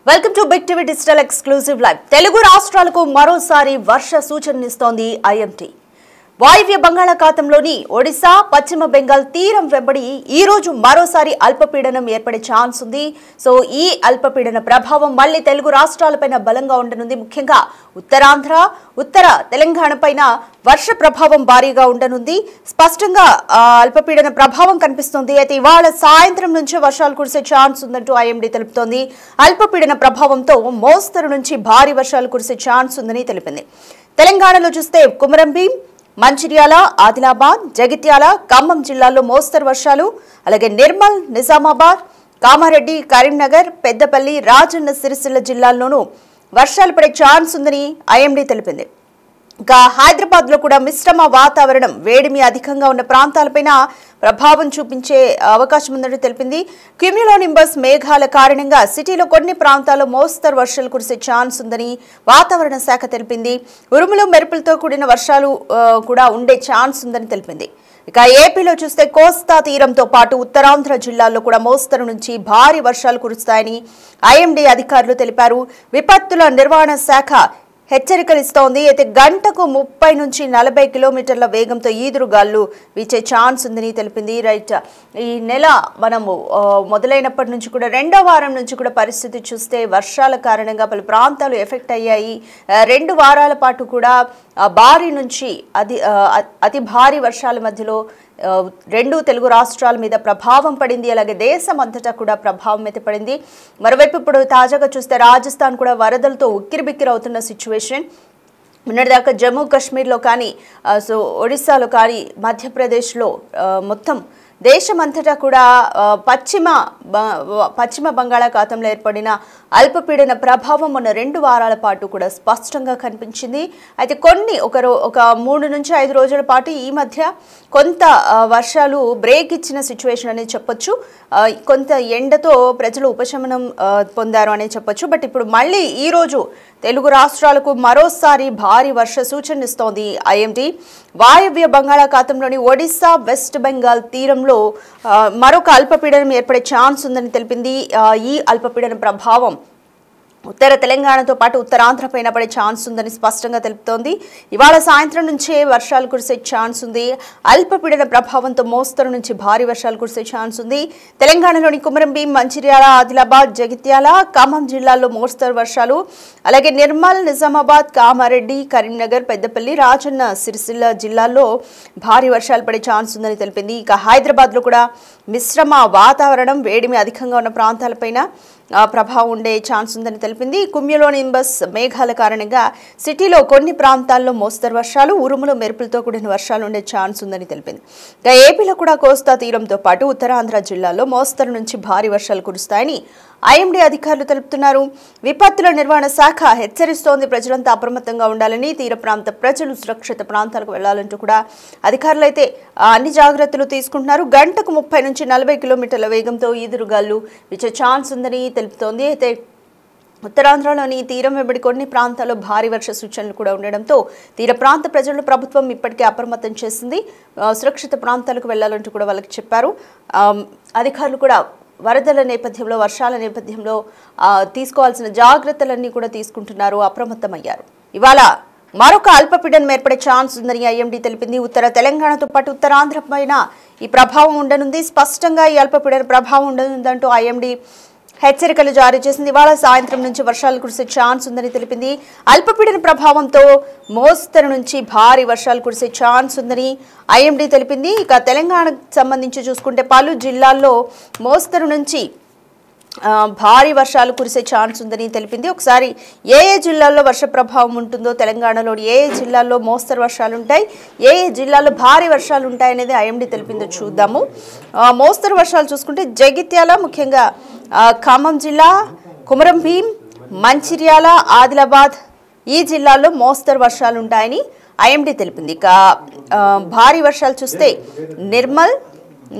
Welcome to big TV digital exclusive live. Telugu రాష్ట్రాలకు మరోసారి వర్ష సూచననిస్తోంది IMD. వాయువ్య బంగాళాఖాతంలోని ఒడిశా, పశ్చిమ బెంగాల్ తీరం వెంబడి ఈ రోజు మరోసారి అల్పపీడనం ఏర్పడే ఛాన్స్ ఉంది. సో ఈ అల్పపీడన ప్రభావం మళ్లీ తెలుగు రాష్ట్రాలపైన బలంగా ఉండనుంది. ముఖ్యంగా ఉత్తరాంధ్ర, ఉత్తర తెలంగాణ పైన వర్ష ప్రభావం భారీగా ఉండనుంది. స్పష్టంగా అల్పపీడన ప్రభావం కనిపిస్తుంది. అయితే ఇవాళ సాయంత్రం నుంచి వర్షాలు కురిసే ఛాన్స్ ఉందంటూ ఐఎండీ తెలుపుతోంది. అల్పపీడన ప్రభావంతో మోస్తరు నుంచి భారీ వర్షాలు కురిసే ఛాన్స్ ఉందని తెలిపింది. తెలంగాణలో చూస్తే కుమరంభీం, మంచిర్యాల, ఆదిలాబాద్, జగిత్యాల, ఖమ్మం జిల్లాల్లో మోస్తరు వర్షాలు, అలాగే నిర్మల్, నిజామాబాద్, కామారెడ్డి, కరీంనగర్, పెద్దపల్లి, రాజన్న సిరిసిల్ల జిల్లాల్లోనూ వర్షాలు పడే ఛాన్స్ ఉందని ఐఎండీ తెలిపింది. ఇక హైదరాబాద్ లో కూడా మిశ్రమ వాతావరణం, వేడిమి అధికంగా ఉన్న ప్రాంతాలపైన ప్రభావం చూపించే అవకాశం ఉందని తెలిపింది. క్యూమ్యులోనింబస్ మేఘాల కారణంగా సిటీలో కొన్ని ప్రాంతాల్లో మోస్తరు వర్షాలు కురిసే ఛాన్స్ ఉందని వాతావరణ శాఖ తెలిపింది. ఉరుములు మెరుపులతో కూడిన వర్షాలు కూడా ఉండే ఛాన్స్ ఉందని తెలిపింది. ఇక ఏపీలో చూస్తే కోస్తా తీరంతో పాటు ఉత్తరాంధ్ర జిల్లాల్లో కూడా మోస్తరు నుంచి భారీ వర్షాలు కురుస్తాయని ఐఎండీ అధికారులు తెలిపారు. విపత్తుల నిర్వహణ శాఖ హెచ్చరికలు ఇస్తోంది. అయితే గంటకు 30 నుంచి 40 కిలోమీటర్ల వేగంతో ఈదురుగాలు వీచే ఛాన్స్ ఉందని తెలిపింది. రైట్, ఈ నెల మనము మొదలైనప్పటి నుంచి కూడా రెండో వారం నుంచి కూడా పరిస్థితి చూస్తే వర్షాల కారణంగా పలు ప్రాంతాలు ఎఫెక్ట్ అయ్యాయి. 2 వారాల పాటు కూడా భారీ నుంచి అతి భారీ వర్షాల మధ్యలో 2 తెలుగు రాష్ట్రాల మీద ప్రభావం పడింది. అలాగే దేశం అంతటా కూడా ప్రభావం అయితే పడింది. మరోవైపు ఇప్పుడు తాజాగా చూస్తే రాజస్థాన్ కూడా వరదలతో ఉక్కిరిబిక్కిరవుతున్న సిచ్యువేషన్. మొన్నటిదాకా జమ్మూ కాశ్మీర్లో కానీ, సో ఒడిశాలో కానీ, మధ్యప్రదేశ్లో మొత్తం దేశమంతటా కూడా పశ్చిమ బంగాళాఖాతంలో ఏర్పడిన అల్పపీడన ప్రభావం మొన్న 2 వారాల పాటు కూడా స్పష్టంగా కనిపించింది. అయితే ఒక 3 నుంచి 5 రోజుల పాటు ఈ మధ్య కొంత వర్షాలు బ్రేక్ ఇచ్చిన సిచ్యువేషన్ అనేది చెప్పొచ్చు. కొంత ఎండతో ప్రజలు ఉపశమనం పొందారు అని చెప్పొచ్చు. బట్ ఇప్పుడు మళ్ళీ ఈ రోజు తెలుగు రాష్ట్రాలకు మరోసారి భారీ వర్ష సూచన ఇస్తోంది ఐఎండీ. వాయువ్య బంగాళాఖాతంలోని ఒడిశా, వెస్ట్ బెంగాల్ తీరంలో మరొక అల్పపీడనం ఏర్పడే ఛాన్స్ ఉందని తెలిపింది. ఈ అల్పపీడన ప్రభావం ఉత్తర తెలంగాణతో పాటు ఉత్తరాంధ్ర పైన పడే ఛాన్స్ ఉందని స్పష్టంగా తెలుపుతోంది. ఇవాళ సాయంత్రం నుంచే వర్షాలు కురిసే ఛాన్స్ ఉంది. అల్పపీడన ప్రభావంతో మోస్తరు నుంచి భారీ వర్షాలు కురిసే ఛాన్స్ ఉంది. తెలంగాణలోని కుమరంభీం, మంచిర్యాల, ఆదిలాబాద్, జగిత్యాల, ఖమ్మం జిల్లాల్లో మోస్తరు వర్షాలు, అలాగే నిర్మల్, నిజామాబాద్, కామారెడ్డి, కరీంనగర్, పెద్దపల్లి, రాజన్న సిరిసిల్ల జిల్లాల్లో భారీ వర్షాలు పడే ఛాన్స్ ఉందని తెలిపింది. ఇక హైదరాబాద్లో కూడా మిశ్రమ వాతావరణం, వేడిమి అధికంగా ఉన్న ప్రాంతాలపైన ప్రభావం ఉండే ఛాన్స్ ఉందని తెలిపింది. క్యూమ్యులోనింబస్ మేఘాల కారణంగా సిటీలో కొన్ని ప్రాంతాల్లో మోస్తరు వర్షాలు, ఉరుములు మెరుపులతో కూడిన వర్షాలు ఉండే ఛాన్స్ ఉందని తెలిపింది. ఇక ఏపీలో కూడా కోస్తా తీరంతో పాటు ఉత్తరాంధ్ర జిల్లాల్లో మోస్తరు నుంచి భారీ వర్షాలు కురుస్తాయని ఐఎండీ అధికారులు తెలుపుతున్నారు. విపత్తుల నిర్వహణ శాఖ హెచ్చరిస్తోంది. ప్రజలంతా అప్రమత్తంగా ఉండాలని, తీర ప్రాంత ప్రజలు సురక్షిత ప్రాంతాలకు వెళ్లాలంటూ కూడా అధికారులు అయితే అన్ని జాగ్రత్తలు తీసుకుంటున్నారు. గంటకు 30 నుంచి 40 కిలోమీటర్ల వేగంతో ఈదురుగాలు వీచే ఛాన్స్ ఉందని తెలుపుతోంది. అయితే ఉత్తరాంధ్రలోని తీరం వెంబడి కొన్ని ప్రాంతాల్లో భారీ వర్ష సూచనలు కూడా ఉండడంతో తీర ప్రాంత ప్రజలను ప్రభుత్వం ఇప్పటికే అప్రమత్తం చేసింది. సురక్షిత ప్రాంతాలకు వెళ్లాలంటూ కూడా వాళ్ళకి చెప్పారు. అధికారులు కూడా వరదల నేపథ్యంలో, వర్షాల నేపథ్యంలో తీసుకోవాల్సిన జాగ్రత్తలన్నీ కూడా తీసుకుంటున్నారు, అప్రమత్తమయ్యారు. ఇవాళ మరొక అల్పపీడనం ఏర్పడే ఛాన్స్ ఉందని ఐఎండీ తెలిపింది. ఉత్తర తెలంగాణతో పాటు ఉత్తరాంధ్ర పైన ఈ ప్రభావం ఉండనుంది. స్పష్టంగా ఈ అల్పపీడన ప్రభావం ఉండనుందంటూ ఐఎండీ హెచ్చరికలు జారీ చేసింది. ఇవాళ సాయంత్రం నుంచి వర్షాలు కురిసే ఛాన్స్ ఉందని తెలిపింది. అల్పపీడన ప్రభావంతో మోస్తరు నుంచి భారీ వర్షాలు కురిసే ఛాన్స్ ఉందని ఐఎండీ తెలిపింది. ఇక తెలంగాణకు సంబంధించి చూసుకుంటే పలు జిల్లాల్లో మోస్తరు నుంచి భారీ వర్షాలు కురిసే ఛాన్స్ ఉందని తెలిపింది. ఒకసారి ఏ జిల్లాల్లో వర్ష ప్రభావం ఉంటుందో, తెలంగాణలోని ఏ జిల్లాల్లో మోస్తరు వర్షాలు ఉంటాయి, ఏ జిల్లాల్లో భారీ వర్షాలు ఉంటాయనేది ఐఎండీ తెలిపిందో చూద్దాము. మోస్తరు వర్షాలు చూసుకుంటే జగిత్యాల, ముఖ్యంగా ఖమ్మం జిల్లా, కుమరంభీం, మంచిర్యాల, ఆదిలాబాద్ ఈ జిల్లాల్లో మోస్తరు వర్షాలు ఉంటాయని ఐఎండీ తెలిపింది. ఇక భారీ వర్షాలు చూస్తే నిర్మల్,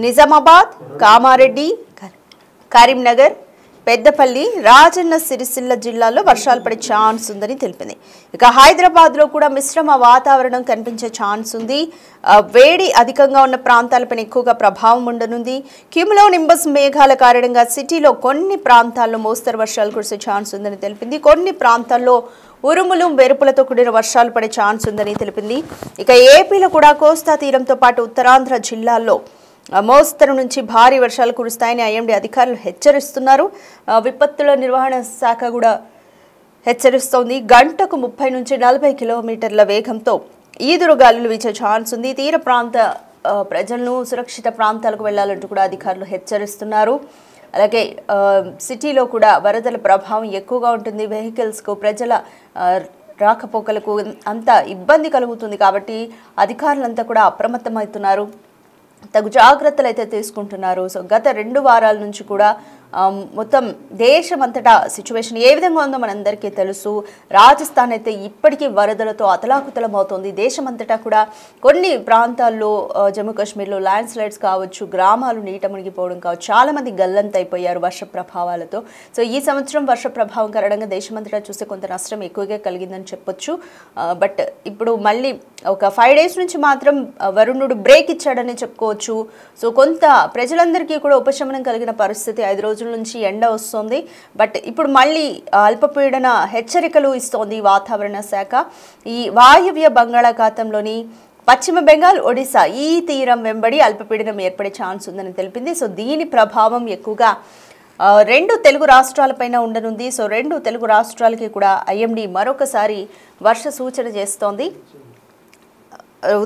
నిజామాబాద్, కామారెడ్డి, కరీంనగర్, పెద్దపల్లి రాజన్న సిరిసిల్ల జిల్లాల్లో వర్షాలు పడే ఛాన్స్ ఉందని తెలిపింది. ఇక హైదరాబాద్లో కూడా మిశ్రమ వాతావరణం కనిపించే ఛాన్స్ ఉంది. వేడి అధికంగా ఉన్న ప్రాంతాలపై ఎక్కువగా ప్రభావం ఉండనుంది. క్యూములో నింబస్ మేఘాల కారణంగా సిటీలో కొన్ని ప్రాంతాల్లో మోస్తరు వర్షాలు కురిసే ఛాన్స్ ఉందని తెలిపింది. కొన్ని ప్రాంతాల్లో ఉరుములు మెరుపులతో కూడిన వర్షాలు పడే ఛాన్స్ ఉందని తెలిపింది. ఇక ఏపీలో కూడా కోస్తా తీరంతో పాటు ఉత్తరాంధ్ర జిల్లాల్లో మోస్తరు నుంచి భారీ వర్షాలు కురుస్తాయని ఐఎండీ అధికారులు హెచ్చరిస్తున్నారు. విపత్తుల నిర్వహణ శాఖ కూడా హెచ్చరిస్తోంది. గంటకు 30 నుంచి 40 కిలోమీటర్ల వేగంతో ఈదురు గాలులు వీచే ఛాన్స్ ఉంది. తీర ప్రాంత ప్రజలను సురక్షిత ప్రాంతాలకు వెళ్లాలంటూ కూడా అధికారులు హెచ్చరిస్తున్నారు. అలాగే సిటీలో కూడా వరదల ప్రభావం ఎక్కువగా ఉంటుంది. వెహికల్స్కు ప్రజల రాకపోకలకు అంత ఇబ్బంది కలుగుతుంది. కాబట్టి అధికారులంతా కూడా అప్రమత్తమవుతున్నారు, తగు జాగ్రత్తలు అయితే తీసుకుంటున్నారు. సో గత 2 వారాల నుంచి కూడా మొత్తం దేశమంతటా సిచ్యువేషన్ ఏ విధంగా ఉందో మనందరికీ తెలుసు. రాజస్థాన్ అయితే ఇప్పటికీ వరదలతో అతలాకుతలం అవుతుంది. దేశమంతటా కూడా కొన్ని ప్రాంతాల్లో జమ్మూ కాశ్మీర్లో ల్యాండ్ స్లైడ్స్ కావచ్చు, గ్రామాలు నీట మునిగిపోవడం కావచ్చు, చాలామంది గల్లంతైపోయారు వర్ష ప్రభావాలతో. సో ఈ సంవత్సరం వర్ష ప్రభావం కారణంగా దేశమంతటా చూస్తే కొంత నష్టం ఎక్కువగా కలిగిందని చెప్పొచ్చు. బట్ ఇప్పుడు మళ్ళీ ఒక 5 డేస్ నుంచి మాత్రం వరుణుడు బ్రేక్ ఇచ్చాడని చెప్పుకోవచ్చు. సో కొంత ప్రజలందరికీ కూడా ఉపశమనం కలిగిన పరిస్థితి. 5 రోజుల నుంచి ఎండ వస్తుంది. బట్ ఇప్పుడు మళ్ళీ అల్పపీడన హెచ్చరికలు ఇస్తోంది వాతావరణ శాఖ. ఈ వాయువ్య బంగాళాఖాతంలోని పశ్చిమ బెంగాల్, ఒడిశా ఈ తీరం వెంబడి అల్పపీడనం ఏర్పడే ఛాన్స్ ఉందని తెలిపింది. సో దీని ప్రభావం ఎక్కువగా 2 తెలుగు రాష్ట్రాలపైన ఉండనుంది. సో 2 తెలుగు రాష్ట్రాలకి కూడా ఐఎండీ మరొకసారి వర్ష సూచన చేస్తోంది.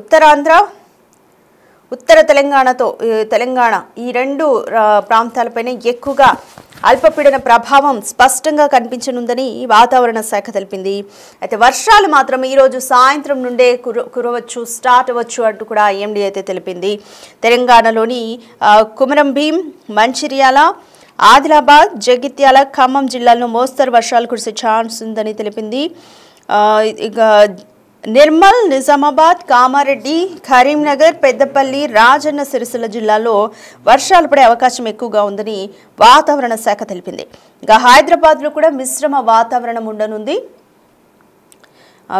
ఉత్తరాంధ్ర, ఉత్తర తెలంగాణ ఈ 2 ప్రాంతాలపైన ఎక్కువగా అల్పపీడన ప్రభావం స్పష్టంగా కనిపించనుందని వాతావరణ శాఖ తెలిపింది. అయితే వర్షాలు మాత్రం ఈరోజు సాయంత్రం నుండే కురవచ్చు, స్టార్ట్ అవ్వచ్చు అంటూ కూడా ఐఎండీ అయితే తెలిపింది. తెలంగాణలోని కుమరం భీం, మంచిర్యాల, ఆదిలాబాద్, జగిత్యాల, ఖమ్మం జిల్లాల్లో మోస్తరు వర్షాలు కురిసే ఛాన్స్ ఉందని తెలిపింది. ఇక నిర్మల్, నిజామాబాద్, కామారెడ్డి, కరీంనగర్, పెద్దపల్లి, రాజన్న సిరిసిల్ల జిల్లాలో వర్షాలు పడే అవకాశం ఎక్కువగా ఉందని వాతావరణ శాఖ తెలిపింది. ఇక హైదరాబాద్లో కూడా మిశ్రమ వాతావరణం ఉండనుంది.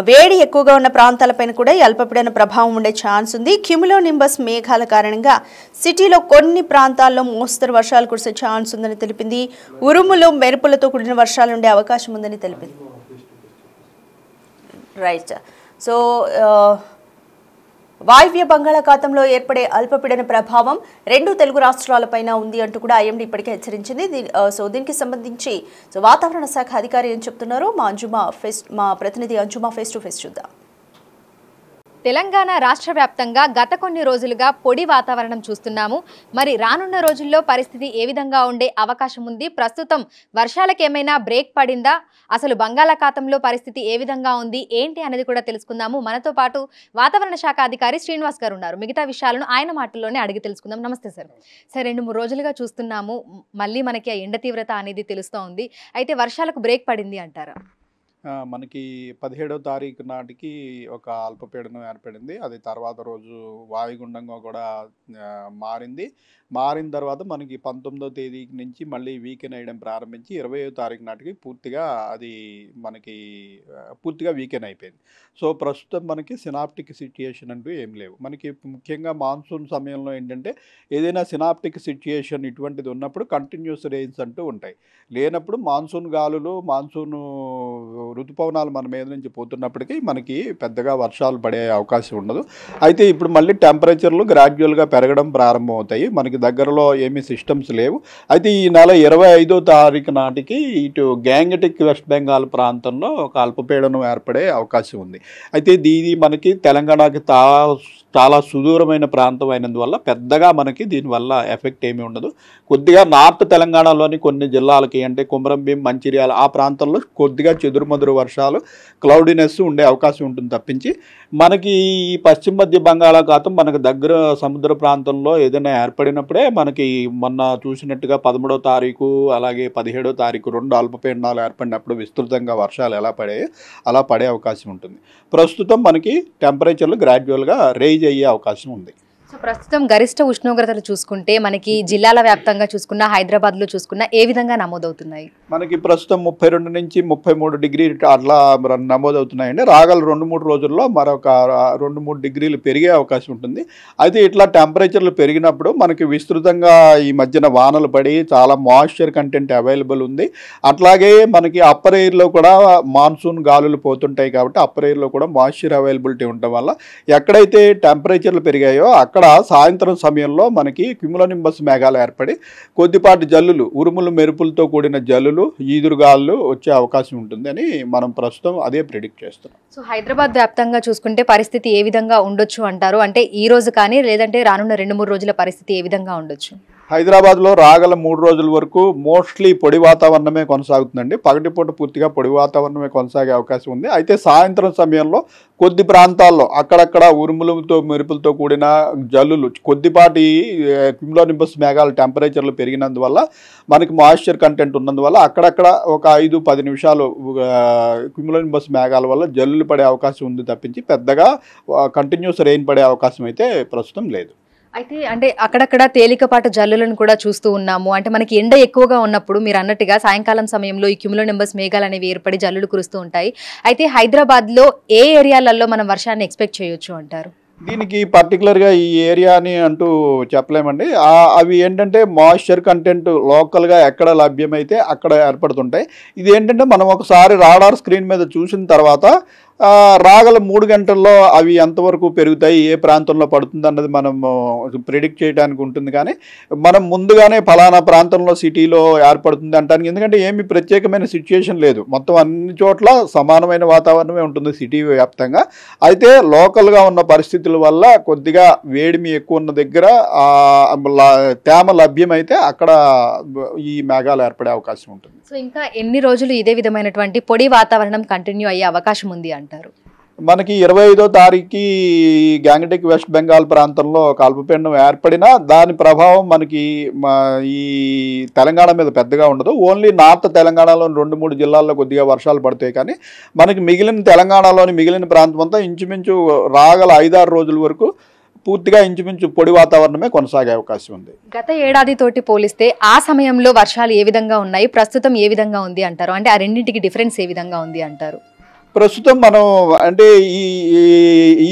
వేడి ఎక్కువగా ఉన్న ప్రాంతాలపైన కూడా ఈ అల్పపీడన ప్రభావం ఉండే ఛాన్స్ ఉంది. క్యూములో నింబస్ మేఘాల కారణంగా సిటీలో కొన్ని ప్రాంతాల్లో మోస్తరు వర్షాలు కురిసే ఛాన్స్ ఉందని తెలిపింది. ఉరుములు మెరుపులతో కూడిన వర్షాలు ఉండే అవకాశం ఉందని తెలిపింది. రైట్. సో వాయువ్య బంగాళాఖాతంలో ఏర్పడే అల్పపీడన ప్రభావం 2 తెలుగు రాష్ట్రాలపైన ఉంది అంటూ కూడా ఐఎండీ ఇప్పటికే హెచ్చరించింది. సో దీనికి సంబంధించి వాతావరణ శాఖ అధికారి ఏం చెప్తున్నారో మా ప్రతినిధి అంజుమా ఫేస్ టు ఫేస్ చూద్దాం. తెలంగాణ రాష్ట్ర వ్యాప్తంగా గత కొన్ని రోజులుగా పొడి వాతావరణం చూస్తున్నాము. మరి రానున్న రోజుల్లో పరిస్థితి ఏ విధంగా ఉండే అవకాశం ఉంది? ప్రస్తుతం వర్షాలకు ఏమైనా బ్రేక్ పడిందా? అసలు బంగాళాఖాతంలో పరిస్థితి ఏ విధంగా ఉంది ఏంటి అనేది కూడా తెలుసుకుందాము. మనతో పాటు వాతావరణ శాఖ అధికారి శ్రీనివాస్ గారు ఉన్నారు. మిగతా విషయాలను ఆయన మాటల్లోనే అడిగి తెలుసుకుందాం. నమస్తే సార్. సార్, 2-3 రోజులుగా చూస్తున్నాము, మళ్ళీ మనకి ఆ ఎండ తీవ్రత అనేది తెలుస్తూ ఉంది. అయితే వర్షాలకు బ్రేక్ పడింది అంటారా? మనకి 17వ తారీఖు నాటికి ఒక అల్పపీడనం ఏర్పడింది. అది తర్వాత రోజు వాయుగుండంగా కూడా మారిన తర్వాత మనకి 19వ తేదీ నుంచి మళ్ళీ వీకెన్ అయ్యడం ప్రారంభించి 20వ తారీఖు నాటికి పూర్తిగా వీకెన్ అయిపోయింది. సో ప్రస్తుతం మనకి సినాప్టిక్ సిచ్యుయేషన్ అంటూ ఏం లేవు. మనకి ముఖ్యంగా మాన్సూన్ సమయంలో ఏంటంటే ఏదైనా సినాప్టిక్ సిచ్యుయేషన్ ఇటువంటిది ఉన్నప్పుడు కంటిన్యూస్ రెయిన్స్ అంటూ ఉంటాయి. లేనప్పుడు మాన్సూన్ గాలులు, మాన్సూన్ ఋతుపవనాలు మన మీద నుంచి పోతున్నప్పటికీ మనకి పెద్దగా వర్షాలు పడే అవకాశం ఉండదు. అయితే ఇప్పుడు మళ్ళీ టెంపరేచర్లు గ్రాడ్యువల్గా పెరగడం ప్రారంభమవుతాయి. మనకి దగ్గరలో ఏమీ సిస్టమ్స్ లేవు. అయితే ఈ నెల 25వ తారీఖు నాటికి ఇటు గ్యాంగటిక్ వెస్ట్ బెంగాల్ ప్రాంతంలో ఒక అల్పపీడనం ఏర్పడే అవకాశం ఉంది. అయితే ఇది మనకి తెలంగాణకి చాలా సుదూరమైన ప్రాంతం అయినందువల్ల పెద్దగా మనకి దీనివల్ల ఎఫెక్ట్ ఏమీ ఉండదు. కొద్దిగా నార్త్ తెలంగాణలోని కొన్ని జిల్లాలకి అంటే కుమరం భీం, మంచిర్యాల ఆ ప్రాంతంలో కొద్దిగా చెదురుమదురు వర్షాలు, క్లౌడీనెస్ ఉండే అవకాశం ఉంటుంది తప్పించి మనకి ఈ పశ్చిమ మధ్య బంగాళాఖాతం మనకు దగ్గర సముద్ర ప్రాంతంలో ఏదైనా ఏర్పడినప్పుడే మనకి మొన్న చూసినట్టుగా 13వ తారీఖు అలాగే 17వ తారీఖు 2 అల్పపీడనాలు ఏర్పడినప్పుడు విస్తృతంగా వర్షాలు ఎలా పడాయో అలా పడే అవకాశం ఉంటుంది. ప్రస్తుతం మనకి టెంపరేచర్లు గ్రాడ్యువల్గా రైజ్ అయ్యే అవకాశం ఉంది. సో ప్రస్తుతం గరిష్ట ఉష్ణోగ్రతలు చూసుకుంటే మనకి జిల్లాల వ్యాప్తంగా చూసుకున్న హైదరాబాద్లో చూసుకున్న ఏ విధంగా నమోదవుతున్నాయి? మనకి ప్రస్తుతం 32 నుంచి 33 డిగ్రీలు అట్లా నమోదవుతున్నాయండి. రాగల 2-3 రోజుల్లో మరొక 2-3 డిగ్రీలు పెరిగే అవకాశం ఉంటుంది. అయితే ఇట్లా టెంపరేచర్లు పెరిగినప్పుడు మనకి విస్తృతంగా ఈ మధ్యన వానలు పడి చాలా మాయిశ్చర్ కంటెంట్ అవైలబుల్ ఉంది. అట్లాగే మనకి అప్పర్ ఎయిర్లో కూడా మాన్సూన్ గాలులు పోతుంటాయి కాబట్టి అప్పర్ ఎయిర్లో కూడా మాయిశ్చర్ అవైలబిలిటీ ఉండటం వల్ల ఎక్కడైతే టెంపరేచర్లు పెరిగాయో అక్కడ సాయంత్రం సమయంలో మనకి క్యుములోనింబస్ మేఘాలు ఏర్పడి కొద్దిపాటి జల్లులు, ఉరుములు మెరుపులతో కూడిన జల్లులు, ఈదురుగాలు వచ్చే అవకాశం ఉంటుందని మనం ప్రస్తుతం అదే ప్రిడిక్ట్ చేస్తున్నాం. సో హైదరాబాద్ వ్యాప్తంగా చూసుకుంటే పరిస్థితి ఏ విధంగా ఉండొచ్చు అంటారు? అంటే ఈ రోజు కానీ లేదంటే రానున్న 2-3 రోజుల పరిస్థితి ఏ విధంగా ఉండొచ్చు? హైదరాబాద్లో రాగల 3 రోజుల వరకు మోస్ట్లీ పొడి వాతావరణమే కొనసాగుతుందండి. పగటిపూట పూర్తిగా పొడి వాతావరణమే కొనసాగే అవకాశం ఉంది. అయితే సాయంత్రం సమయంలో కొద్ది ప్రాంతాల్లో అక్కడక్కడ ఉరుములతో మెరుపులతో కూడిన జల్లులు, కొద్దిపాటి క్యుములోనింబస్ మేఘాల టెంపరేచర్లు పెరిగినందువల్ల మనకి మాయిశ్చర్ కంటెంట్ ఉన్నందువల్ల అక్కడక్కడ ఒక 5-10 నిమిషాలు క్యుములోనింబస్ మేఘాల వల్ల జల్లులు పడే అవకాశం ఉంది తప్పించి పెద్దగా కంటిన్యూస్ రెయిన్ పడే అవకాశం అయితే ప్రస్తుతం లేదు. అయితే అంటే అక్కడక్కడ తేలికపాటి జల్లులను కూడా చూస్తూ ఉన్నాము. అంటే మనకి ఎండ ఎక్కువగా ఉన్నప్పుడు మీరు అన్నట్టుగా సాయంకాలం సమయంలో ఈ క్యుములోనింబస్ మేఘాలు అనేవి ఏర్పడి జల్లులు కురుస్తూ ఉంటాయి. అయితే హైదరాబాద్లో ఏ ఏరియాలలో మనం వర్షాన్ని ఎక్స్పెక్ట్ చేయొచ్చు అంటారు? దీనికి పర్టికులర్గా ఈ ఏరియా అని అంటూ చెప్పలేమండి. అవి ఏంటంటే మాయిశ్చర్ కంటెంట్ లోకల్గా ఎక్కడ లభ్యమైతే అక్కడ ఏర్పడుతుంటాయి. ఇది ఏంటంటే మనం ఒకసారి రాడార్ స్క్రీన్ మీద చూసిన తర్వాత రాగల 3 గంటల్లో అవి ఎంతవరకు పెరుగుతాయి, ఏ ప్రాంతంలో పడుతుంది అన్నది మనం ప్రిడిక్ట్ చేయడానికి ఉంటుంది. కానీ మనం ముందుగానే ఫలానా ప్రాంతంలో సిటీలో ఏర్పడుతుంది అంటానికి ఎందుకంటే ఏమి ప్రత్యేకమైన సిచ్యుయేషన్ లేదు. మొత్తం అన్ని చోట్ల సమానమైన వాతావరణమే ఉంటుంది సిటీ వ్యాప్తంగా. అయితే లోకల్గా ఉన్న పరిస్థితుల వల్ల కొద్దిగా వేడిమి ఎక్కువ ఉన్న దగ్గర తేమ లభ్యమైతే అక్కడ ఈ మేఘాలు ఏర్పడే అవకాశం ఉంటుంది. సో ఇంకా ఎన్ని రోజులు ఇదే విధమైనటువంటి పొడి వాతావరణం కంటిన్యూ అయ్యే అవకాశం ఉంది అంటారు? మనకి 25వ తారీఖుకి గ్యాంగటిక్ వెస్ట్ బెంగాల్ ప్రాంతంలో ఒక అల్పపీడనం ఏర్పడినా దాని ప్రభావం మనకి ఈ తెలంగాణ మీద పెద్దగా ఉండదు. ఓన్లీ నార్త్ తెలంగాణలోని 2-3 జిల్లాల్లో కొద్దిగా వర్షాలు పడతాయి. కానీ మనకి మిగిలిన తెలంగాణలోని మిగిలిన ప్రాంతం అంతా ఇంచుమించు రాగల 5-6 రోజుల వరకు పూర్తిగా ఇంచుమించు పొడి వాతావరణమే కొనసాగే అవకాశం ఉంది. గత ఏడాదితోటి పోలిస్తే ఆ సమయంలో వర్షాలు ఏ విధంగా ఉన్నాయి, ప్రస్తుతం ఏ విధంగా ఉంది అంటారు? అంటే ఆ రెండింటికి డిఫరెన్స్ ఏ విధంగా ఉంది అంటారు? ప్రస్తుతం మనం అంటే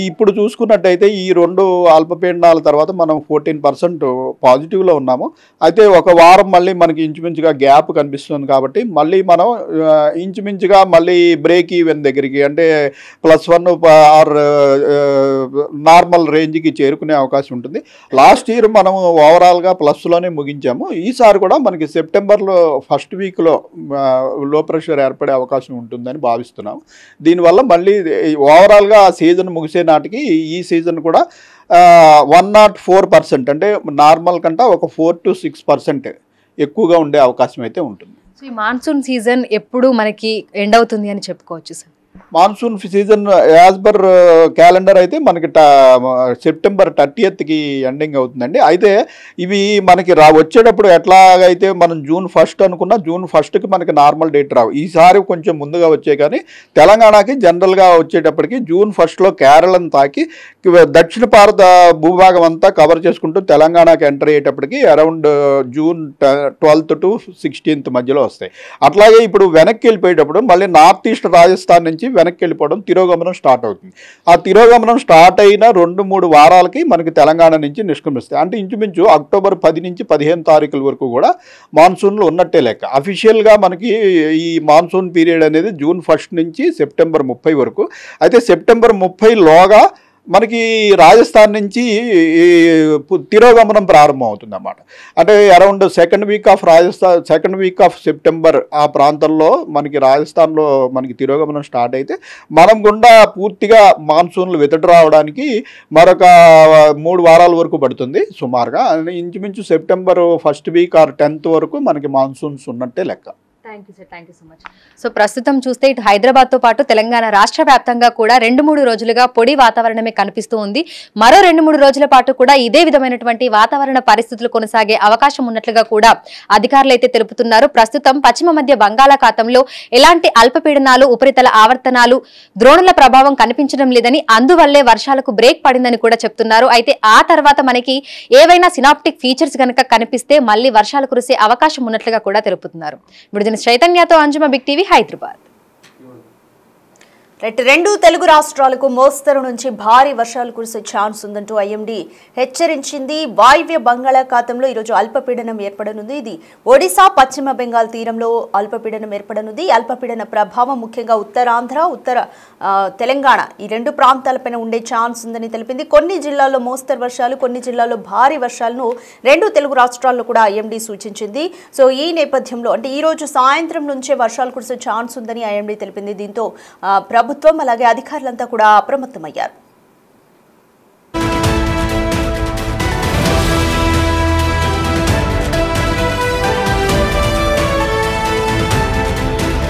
ఇప్పుడు చూసుకున్నట్టయితే ఈ 2 అల్పపీడనాల తర్వాత మనం 14% పాజిటివ్లో ఉన్నాము. అయితే ఒక వారం మళ్ళీ మనకి ఇంచుమించుగా గ్యాప్ కనిపిస్తుంది కాబట్టి మళ్ళీ మనం ఇంచుమించుగా మళ్ళీ బ్రేక్ ఈవెన్ దగ్గరికి అంటే +1 ఆర్ నార్మల్ రేంజ్కి చేరుకునే అవకాశం ఉంటుంది. లాస్ట్ ఇయర్ మనం ఓవరాల్గా ప్లస్లోనే ముగించాము. ఈసారి కూడా మనకి సెప్టెంబర్లో ఫస్ట్ వీక్లో లో ప్రెషర్ ఏర్పడే అవకాశం ఉంటుందని భావిస్తున్నాం. దీనివల్ల మళ్ళీ ఓవరాల్గా సీజన్ ముగిసే నాటికి ఈ సీజన్ కూడా 104% అంటే నార్మల్ కంటే ఒక 4 to 6% ఎక్కువగా ఉండే అవకాశం అయితే ఉంటుంది. సో ఈ మాన్సూన్ సీజన్ ఎప్పుడు మనకి ఎండ్ అవుతుంది అని చెప్పుకోవచ్చు sir? Monsoon season as per calendar అయితే మనకి సెప్టెంబర్ 30కి ఎండింగ్ అవుతుందండి. అయితే ఇవి మనకి వచ్చేటప్పుడు ఎట్లాగైతే మనం June 1 అనుకున్నా June 1కి మనకి నార్మల్ డేట్ రావు. ఈసారి కొంచెం ముందుగా వచ్చాయి. కానీ తెలంగాణకి జనరల్గా వచ్చేటప్పటికి June 1లో కేరళను తాకి దక్షిణ భారత భూభాగం అంతా కవర్ చేసుకుంటూ తెలంగాణకి ఎంటర్ అయ్యేటప్పటికి around June 12th to 16th మధ్యలో వస్తాయి. అట్లాగే ఇప్పుడు వెనక్కి వెళ్ళిపోయేటప్పుడు మళ్ళీ నార్త్ ఈస్ట్ రాజస్థాన్ నుంచి వెనక్కి వెళ్ళిపోవడం తిరోగమనం స్టార్ట్ అవుతుంది. ఆ తిరోగమనం స్టార్ట్ అయిన 2-3 వారాలకి మనకి తెలంగాణ నుంచి నిష్క్రమిస్తాయి. అంటే ఇంచుమించు అక్టోబర్ 10 నుంచి 15 తారీఖుల వరకు కూడా మాన్సూన్లు ఉన్నట్టే లెక్క. అఫీషియల్గా మనకి ఈ మాన్సూన్ పీరియడ్ అనేది June 1 నుంచి సెప్టెంబర్ 30 వరకు. అయితే సెప్టెంబర్ 30లోగా మనకి రాజస్థాన్ నుంచి తిరోగమనం ప్రారంభం అవుతుంది అన్నమాట. అంటే around second week off September ఆ ప్రాంతంలో మనకి రాజస్థాన్లో మనకి తిరోగమనం స్టార్ట్ అయితే మనం గుండా పూర్తిగా మాన్సూన్లు వితడి రావడానికి మరొక 3 వారాల వరకు పడుతుంది సుమారుగా. ఇంచుమించు September 1st week or 10th వరకు మనకి మాన్సూన్స్ ఉన్నట్టే లెక్క. Thank you sir, thank you so much. So ప్రస్తుతం చూస్తే ఇటు హైదరాబాద్తో పాటు తెలంగాణ రాష్ట్ర వ్యాప్తంగా కూడా 2-3 రోజులుగా పొడి వాతావరణమే కనిపిస్తూ ఉంది. మరో 2-3 రోజుల పాటు కూడా ఇదే విధమైనటువంటి వాతావరణ పరిస్థితులు కొనసాగే అవకాశం ఉన్నట్లుగా కూడా అధికారులు అయితే తెలుపుతున్నారు. ప్రస్తుతం పశ్చిమ మధ్య బంగాళాఖాతంలో ఎలాంటి అల్పపీడనాలు, ఉపరితల ఆవర్తనాలు, ద్రోణుల ప్రభావం కనిపించడం లేదని, అందువల్లే వర్షాలకు బ్రేక్ పడిందని కూడా చెప్తున్నారు. అయితే ఆ తర్వాత మనకి ఏవైనా సినాప్టిక్ ఫీచర్స్ కనుక కనిపిస్తే మళ్ళీ వర్షాలు కురిసే అవకాశం ఉన్నట్లుగా కూడా తెలుపుతున్నారు. చైతన్యతో అంజుమ, బిగ్ టీవీ, హైదరాబాద్. రెండు తెలుగు రాష్ట్రాలకు మోస్తరు నుంచి భారీ వర్షాలు కురిసే ఛాన్స్ ఉందంటూ ఐఎండీ హెచ్చరించింది. వాయువ్య బంగాళాఖాతంలో ఈరోజు అల్పపీడనం ఏర్పడనుంది. ఇది ఒడిశా, పశ్చిమ బెంగాల్ తీరంలో అల్పపీడనం ఏర్పడనుంది. అల్పపీడన ప్రభావం ముఖ్యంగా ఉత్తరాంధ్ర, ఉత్తర తెలంగాణ ఈ 2 ప్రాంతాలపైన ఉండే ఛాన్స్ ఉందని తెలిపింది. కొన్ని జిల్లాల్లో మోస్తరు వర్షాలు, కొన్ని జిల్లాల్లో భారీ వర్షాలను 2 తెలుగు రాష్ట్రాల్లో కూడా ఐఎండీ సూచించింది. సో ఈ నేపథ్యంలో అంటే ఈ రోజు సాయంత్రం నుంచే వర్షాలు కురిసే ఛాన్స్ ఉందని ఐఎండీ తెలిపింది. దీంతో ప్రభుత్వం అలాగే అధికారులంతా కూడా అప్రమత్తమయ్యారు.